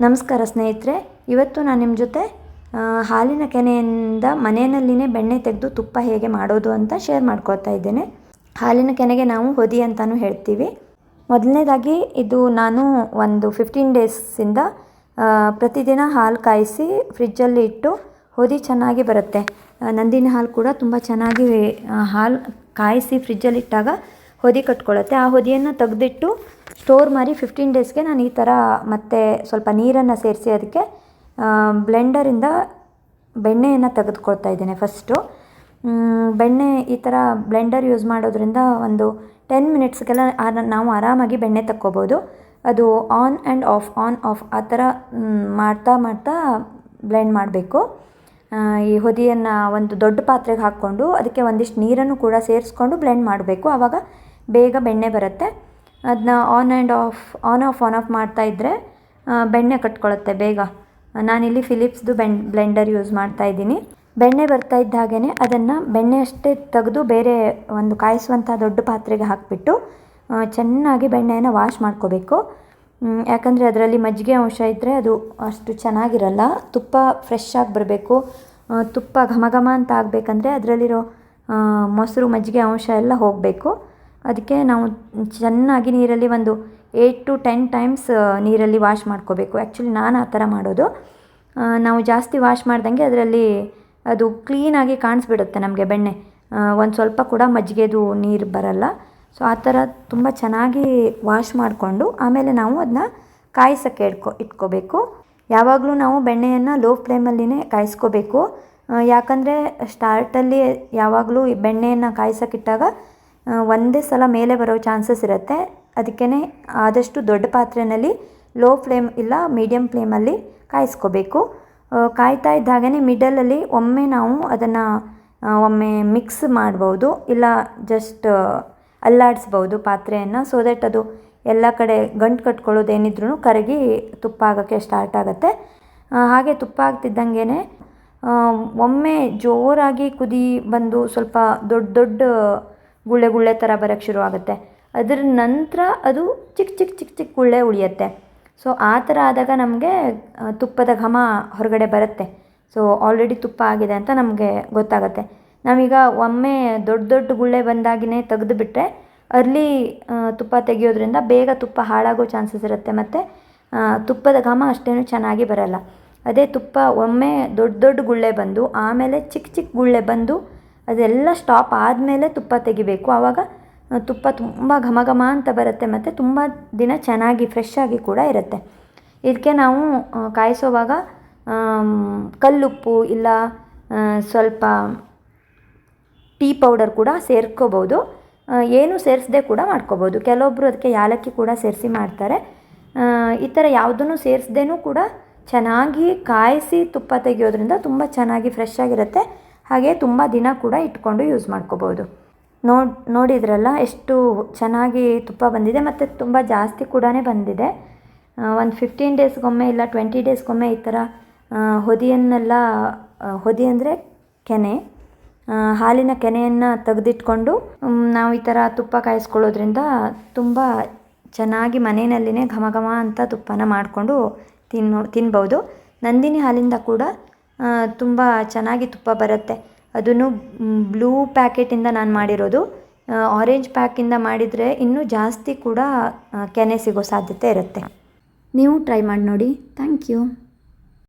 ನಮಸ್ಕಾರ ಸ್ನೇಹಿತರೆ, ಇವತ್ತು ನಾನು ನಿಮ್ಮ ಜೊತೆ ಹಾಲಿನ ಕೆನೆಯಿಂದ ಮನೆಯಲ್ಲಿನೇ ಬೆಣ್ಣೆ ತೆಗೆದು ತುಪ್ಪ ಹೇಗೆ ಮಾಡೋದು ಅಂತ ಶೇರ್ ಮಾಡ್ಕೊಳ್ತಾ ಇದ್ದೇನೆ. ಹಾಲಿನ ಕೆನೆಗೆ ನಾವು ಹೊದಿ ಅಂತಲೂ ಹೇಳ್ತೀವಿ. ಮೊದಲನೇದಾಗಿ ಇದು ನಾನು ಒಂದು 15 ಡೇಸಿಂದ ಪ್ರತಿದಿನ ಹಾಲು ಕಾಯಿಸಿ ಫ್ರಿಜ್ಜಲ್ಲಿ ಇಟ್ಟು ಹೊದಿ ಚೆನ್ನಾಗಿ ಬರುತ್ತೆ. ನಂದಿನಿ ಹಾಲು ಕೂಡ ತುಂಬ ಚೆನ್ನಾಗಿ ಹಾಲು ಕಾಯಿಸಿ ಫ್ರಿಜ್ಜಲ್ಲಿ ಇಟ್ಟಾಗ ಹೊದಿ ಕಟ್ಕೊಳ್ಳುತ್ತೆ. ಆ ಹೊದಿಯನ್ನು ತೆಗೆದಿಟ್ಟು ಸ್ಟೋರ್ ಮಾಡಿ 15 ಡೇಸ್ಗೆ ನಾನು ಈ ಥರ ಮತ್ತೆ ಸ್ವಲ್ಪ ನೀರನ್ನು ಸೇರಿಸಿ ಅದಕ್ಕೆ ಬ್ಲೆಂಡರಿಂದ ಬೆಣ್ಣೆಯನ್ನು ತೆಗೆದುಕೊಳ್ತಾ ಇದ್ದೇನೆ. ಫಸ್ಟು ಬೆಣ್ಣೆ ಈ ಥರ ಬ್ಲೆಂಡರ್ ಯೂಸ್ ಮಾಡೋದ್ರಿಂದ ಒಂದು 10 ಮಿನಿಟ್ಸ್ಗೆಲ್ಲ ನಾವು ಆರಾಮಾಗಿ ಬೆಣ್ಣೆ ತಕ್ಕೋಬೋದು. ಅದು ಆನ್ ಆಫ್ ಆ ಥರ ಮಾಡ್ತಾ ಬ್ಲೆಂಡ್ ಮಾಡಬೇಕು. ಈ ಹೊದಿಯನ್ನು ಒಂದು ದೊಡ್ಡ ಪಾತ್ರೆಗೆ ಹಾಕ್ಕೊಂಡು ಅದಕ್ಕೆ ಒಂದಿಷ್ಟು ನೀರನ್ನು ಕೂಡ ಸೇರಿಸ್ಕೊಂಡು ಬ್ಲೆಂಡ್ ಮಾಡಬೇಕು. ಆವಾಗ ಬೇಗ ಬೆಣ್ಣೆ ಬರುತ್ತೆ. ಅದನ್ನ ಆನ್ ಆಫ್ ಮಾಡ್ತಾಯಿದ್ರೆ ಬೆಣ್ಣೆ ಕಟ್ಕೊಳ್ಳುತ್ತೆ ಬೇಗ. ನಾನಿಲ್ಲಿ ಫಿಲಿಪ್ಸ್ದು ಬ್ಲೆಂಡರ್ ಯೂಸ್ ಮಾಡ್ತಾಯಿದ್ದೀನಿ. ಬೆಣ್ಣೆ ಬರ್ತಾ ಇದ್ದ ಹಾಗೇ ಅದನ್ನು ಬೆಣ್ಣೆ ಅಷ್ಟೇ ತೆಗೆದು ಬೇರೆ ಒಂದು ಕಾಯಿಸುವಂಥ ದೊಡ್ಡ ಪಾತ್ರೆಗೆ ಹಾಕಿಬಿಟ್ಟು ಚೆನ್ನಾಗಿ ಬೆಣ್ಣೆಯನ್ನು ವಾಶ್ ಮಾಡ್ಕೋಬೇಕು. ಯಾಕಂದರೆ ಅದರಲ್ಲಿ ಮಜ್ಜಿಗೆ ಅಂಶ ಇದ್ದರೆ ಅದು ಅಷ್ಟು ಚೆನ್ನಾಗಿರಲ್ಲ. ತುಪ್ಪ ಫ್ರೆಶ್ ಆಗಿ ಬರಬೇಕು. ತುಪ್ಪ ಘಮ ಘಮ ಅಂತ ಆಗಬೇಕಂದ್ರೆ ಅದರಲ್ಲಿರೋ ಮೊಸರು ಮಜ್ಜಿಗೆ ಅಂಶ ಎಲ್ಲ ಹೋಗಬೇಕು. ಅದಕ್ಕೆ ನಾವು ಚೆನ್ನಾಗಿ ನೀರಲ್ಲಿ ಒಂದು 8 to 10 ಟೈಮ್ಸ್ ನೀರಲ್ಲಿ ವಾಶ್ ಮಾಡ್ಕೋಬೇಕು. ಆ್ಯಕ್ಚುಲಿ ನಾನು ಆ ಥರ ಮಾಡೋದು. ನಾವು ಜಾಸ್ತಿ ವಾಶ್ ಮಾಡ್ದಂಗೆ ಅದರಲ್ಲಿ ಅದು ಕ್ಲೀನಾಗಿ ಕಾಣಿಸ್ಬಿಡುತ್ತೆ ನಮಗೆ ಬೆಣ್ಣೆ. ಒಂದು ಸ್ವಲ್ಪ ಕೂಡ ಮಜ್ಜಿಗೆದು ನೀರು ಬರಲ್ಲ. ಸೊ ಆ ಥರ ತುಂಬ ಚೆನ್ನಾಗಿ ವಾಶ್ ಮಾಡಿಕೊಂಡು ಆಮೇಲೆ ನಾವು ಅದನ್ನ ಕಾಯಿಸೋಕ್ಕೆ ಇಟ್ಕೋಬೇಕು. ಯಾವಾಗಲೂ ನಾವು ಬೆಣ್ಣೆಯನ್ನು ಲೋ ಫ್ಲೇಮಲ್ಲಿನೇ ಕಾಯಿಸ್ಕೋಬೇಕು. ಯಾಕಂದರೆ ಸ್ಟಾರ್ಟಲ್ಲಿ ಯಾವಾಗಲೂ ಈ ಬೆಣ್ಣೆಯನ್ನು ಕಾಯಿಸೋಕ್ಕಿಟ್ಟಾಗ ಒಂದೇ ಸಲ ಮೇಲೆ ಬರೋ ಚಾನ್ಸಸ್ ಇರುತ್ತೆ. ಅದಕ್ಕೇ ಆದಷ್ಟು ದೊಡ್ಡ ಪಾತ್ರೆಯಲ್ಲಿ ಲೋ ಫ್ಲೇಮ್ ಇಲ್ಲ ಮೀಡಿಯಮ್ ಫ್ಲೇಮಲ್ಲಿ ಕಾಯಿಸ್ಕೋಬೇಕು. ಕಾಯ್ತಾ ಇದ್ದ ಹಾಗೇ ಮಿಡಲಲ್ಲಿ ಒಮ್ಮೆ ನಾವು ಅದನ್ನು ಒಮ್ಮೆ ಮಿಕ್ಸ್ ಮಾಡ್ಬೋದು, ಇಲ್ಲ ಜಸ್ಟ್ ಅಲ್ಲಾಡಿಸ್ಬೋದು ಪಾತ್ರೆಯನ್ನು. ಸೊ ದಟ್ ಅದು ಎಲ್ಲ ಕಡೆ ಗಂಟು ಕಟ್ಕೊಳ್ಳೋದೇನಿದ್ರೂ ಕರಗಿ ತುಪ್ಪ ಆಗೋಕ್ಕೆ ಸ್ಟಾರ್ಟ್ ಆಗುತ್ತೆ. ಹಾಗೆ ತುಪ್ಪ ಆಗ್ತಿದ್ದಂಗೆ ಒಮ್ಮೆ ಜೋರಾಗಿ ಕುದಿ ಬಂದು ಸ್ವಲ್ಪ ದೊಡ್ಡ ಗುಳ್ಳೆ ಥರ ಬರೋಕ್ಕೆ ಶುರು ಆಗುತ್ತೆ. ಅದರ ನಂತರ ಅದು ಚಿಕ್ಕ ಗುಳ್ಳೆ ಉಳಿಯುತ್ತೆ. ಸೊ ಆ ಥರ ಆದಾಗ ನಮಗೆ ತುಪ್ಪದ ಘಮ ಹೊರಗಡೆ ಬರುತ್ತೆ. ಸೊ ಆಲ್ರೆಡಿ ತುಪ್ಪ ಆಗಿದೆ ಅಂತ ನಮಗೆ ಗೊತ್ತಾಗುತ್ತೆ. ನಾವೀಗ ಒಮ್ಮೆ ದೊಡ್ಡ ಗುಳ್ಳೆ ಬಂದಾಗಿನೇ ತೆಗೆದುಬಿಟ್ರೆ ಅರ್ಲಿ ತುಪ್ಪ ತೆಗೆಯೋದ್ರಿಂದ ಬೇಗ ತುಪ್ಪ ಹಾಳಾಗೋ ಚಾನ್ಸಸ್ ಇರುತ್ತೆ ಮತ್ತು ತುಪ್ಪದ ಘಮ ಅಷ್ಟೇನು ಚೆನ್ನಾಗಿ ಬರಲ್ಲ. ಅದೇ ತುಪ್ಪ ಒಮ್ಮೆ ದೊಡ್ಡ ಗುಳ್ಳೆ ಬಂದು ಆಮೇಲೆ ಚಿಕ್ಕ ಗುಳ್ಳೆ ಬಂದು ಅದೆಲ್ಲ ಸ್ಟಾಪ್ ಆದಮೇಲೆ ತುಪ್ಪ ತೆಗಿಬೇಕು. ಆವಾಗ ತುಪ್ಪ ತುಂಬ ಘಮ ಅಂತ ಬರುತ್ತೆ ಮತ್ತು ತುಂಬ ದಿನ ಚೆನ್ನಾಗಿ ಫ್ರೆಶ್ ಆಗಿ ಕೂಡ ಇರುತ್ತೆ. ಇದಕ್ಕೆ ನಾವು ಕಾಯಿಸೋವಾಗ ಕಲ್ಲುಪ್ಪು ಇಲ್ಲ ಸ್ವಲ್ಪ ಟೀ ಪೌಡರ್ ಕೂಡ ಸೇರ್ಕೋಬೋದು. ಏನು ಸೇರಿಸದೆ ಕೂಡ ಮಾಡ್ಕೋಬೋದು. ಕೆಲವೊಬ್ಬರು ಅದಕ್ಕೆ ಯಾಲಕ್ಕಿ ಕೂಡ ಸೇರಿಸಿ ಮಾಡ್ತಾರೆ. ಈ ಥರ ಯಾವುದನ್ನು ಸೇರಿಸ್ದೇನೂ ಕೂಡ ಚೆನ್ನಾಗಿ ಕಾಯಿಸಿ ತುಪ್ಪ ತೆಗೆಯೋದ್ರಿಂದ ತುಂಬ ಚೆನ್ನಾಗಿ ಫ್ರೆಶ್ ಆಗಿರುತ್ತೆ. ಹಾಗೆ ತುಂಬ ದಿನ ಕೂಡ ಇಟ್ಕೊಂಡು ಯೂಸ್ ಮಾಡ್ಕೋಬೋದು. ನೋಡಿದ್ರಲ್ಲ ಎಷ್ಟು ಚೆನ್ನಾಗಿ ತುಪ್ಪ ಬಂದಿದೆ ಮತ್ತು ತುಂಬ ಜಾಸ್ತಿ ಕೂಡ ಬಂದಿದೆ. ಒಂದು 15 ಡೇಸ್ಗೊಮ್ಮೆ ಇಲ್ಲ 20 ಡೇಸ್ಗೊಮ್ಮೆ ಈ ಥರ ಹೊದಿ ಅಂದರೆ ಕೆನೆ, ಹಾಲಿನ ಕೆನೆಯನ್ನು ತೆಗೆದಿಟ್ಕೊಂಡು ನಾವು ಈ ಥರ ತುಪ್ಪ ಕಾಯಿಸ್ಕೊಳ್ಳೋದ್ರಿಂದ ತುಂಬ ಚೆನ್ನಾಗಿ ಮನೆಯಲ್ಲಿನೇ ಘಮ ಅಂತ ತುಪ್ಪನ ಮಾಡಿಕೊಂಡು ತಿನ್ಬೋದು. ನಂದಿನಿ ಹಾಲಿಂದ ಕೂಡ ತುಂಬ ಚೆನ್ನಾಗಿ ತುಪ್ಪ ಬರುತ್ತೆ. ಅದನ್ನು ಬ್ಲೂ ಪ್ಯಾಕೆಟಿಂದ ನಾನು ಮಾಡಿರೋದು. ಆರೆಂಜ್ ಪ್ಯಾಕಿಂದ ಮಾಡಿದರೆ ಇನ್ನೂ ಜಾಸ್ತಿ ಕೂಡ ಕೆನೆ ಸಿಗೋ ಸಾಧ್ಯತೆ ಇರುತ್ತೆ. ನೀವು ಟ್ರೈ ಮಾಡಿ ನೋಡಿ. Thank you.